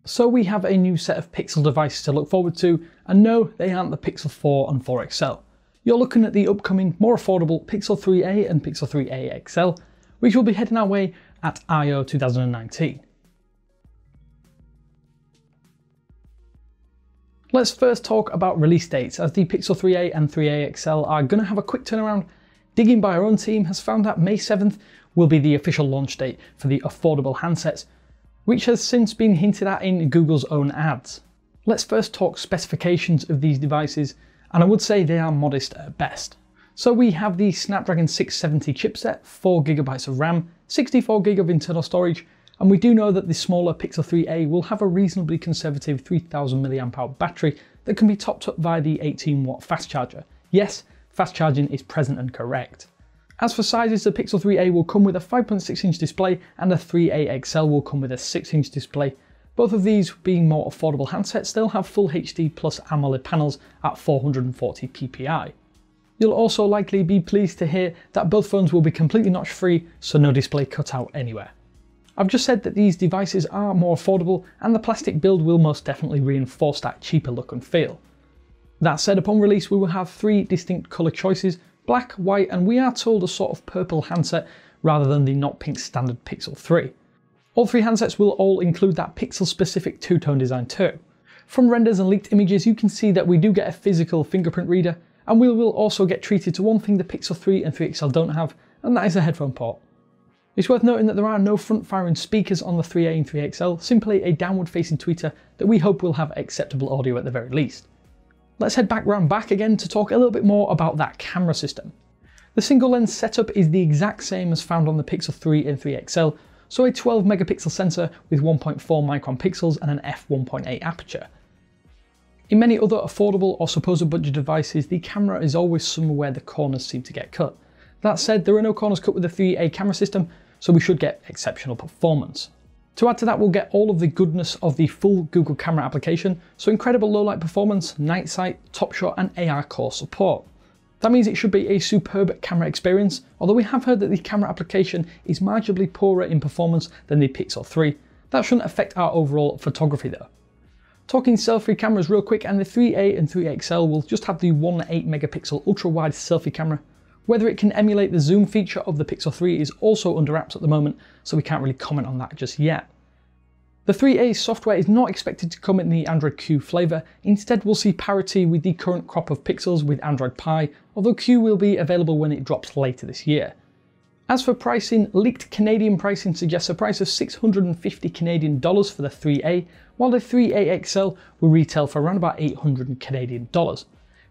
So we have a new set of Pixel devices to look forward to, and no, they aren't the Pixel 4 and 4 XL. You're looking at the upcoming, more affordable Pixel 3a and Pixel 3a XL, which will be heading our way at I/O 2019. Let's first talk about release dates, as the Pixel 3a and 3a XL are going to have a quick turnaround. Digging by our own team has found that May 7th will be the official launch date for the affordable handsets, which has since been hinted at in Google's own ads. Let's first talk specifications of these devices, and I would say they are modest at best. So we have the Snapdragon 670 chipset, 4GB of RAM, 64GB of internal storage, and we do know that the smaller Pixel 3a will have a reasonably conservative 3000 mAh battery that can be topped up via the 18W fast charger. Yes, fast charging is present and correct. As for sizes, the Pixel 3a will come with a 5.6-inch display and the 3a XL will come with a 6-inch display. Both of these being more affordable handsets, they'll have Full HD plus AMOLED panels at 440 ppi. You'll also likely be pleased to hear that both phones will be completely notch free, so no display cut out anywhere. I've just said that these devices are more affordable, and the plastic build will most definitely reinforce that cheaper look and feel. That said, upon release we will have 3 distinct colour choices: black, white, and we are told a sort of purple handset rather than the not pink standard Pixel 3. All 3 handsets will all include that Pixel specific two-tone design too. From renders and leaked images you can see that we do get a physical fingerprint reader, and we will also get treated to one thing the Pixel 3 and 3 XL don't have, and that is a headphone port. It's worth noting that there are no front-firing speakers on the 3a and 3 XL, simply a downward-facing tweeter that we hope will have acceptable audio at the very least. Let's head back again to talk a little bit more about that camera system. The single lens setup is the exact same as found on the Pixel 3 and 3 XL, so a 12 megapixel sensor with 1.4 micron pixels and an f1.8 aperture. In many other affordable or supposed budget devices, the camera is always somewhere where the corners seem to get cut. That said, there are no corners cut with the 3a camera system, so we should get exceptional performance. To add to that, we'll get all of the goodness of the full Google camera application, so incredible low light performance, night sight, top shot and AR core support. That means it should be a superb camera experience, although we have heard that the camera application is marginally poorer in performance than the Pixel 3. That shouldn't affect our overall photography though. Talking selfie cameras real quick, and the 3a and 3 XL will just have the 1.8 megapixel ultra wide selfie camera. Whether it can emulate the zoom feature of the Pixel 3 is also under wraps at the moment, so we can't really comment on that just yet. The 3a software is not expected to come in the Android Q flavour. Instead we'll see parity with the current crop of Pixels with Android Pie, although Q will be available when it drops later this year. As for pricing, leaked Canadian pricing suggests a price of $650 Canadian for the 3a, while the 3a XL will retail for around about $800 Canadian.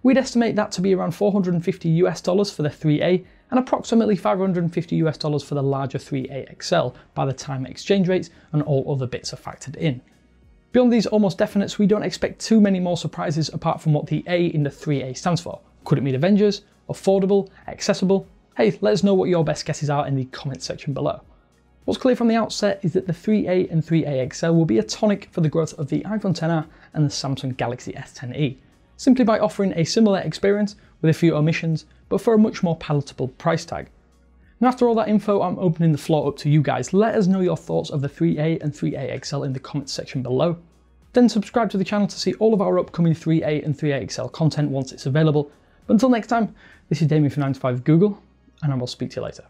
We'd estimate that to be around $450 US for the 3a and approximately $550 US for the larger 3a XL by the time exchange rates and all other bits are factored in. Beyond these almost definites, we don't expect too many more surprises apart from what the A in the 3a stands for. Could it mean Avengers? Affordable? Accessible? Hey, let us know what your best guesses are in the comments section below. What's clear from the outset is that the 3a and 3a XL will be a tonic for the growth of the iPhone XR and the Samsung Galaxy S10e. Simply by offering a similar experience with a few omissions, but for a much more palatable price tag. And after all that info, I'm opening the floor up to you guys. Let us know your thoughts of the 3a and 3a XL in the comments section below. Then subscribe to the channel to see all of our upcoming 3a and 3a XL content once it's available. But until next time, this is Damien from 9to5 Google, and I will speak to you later.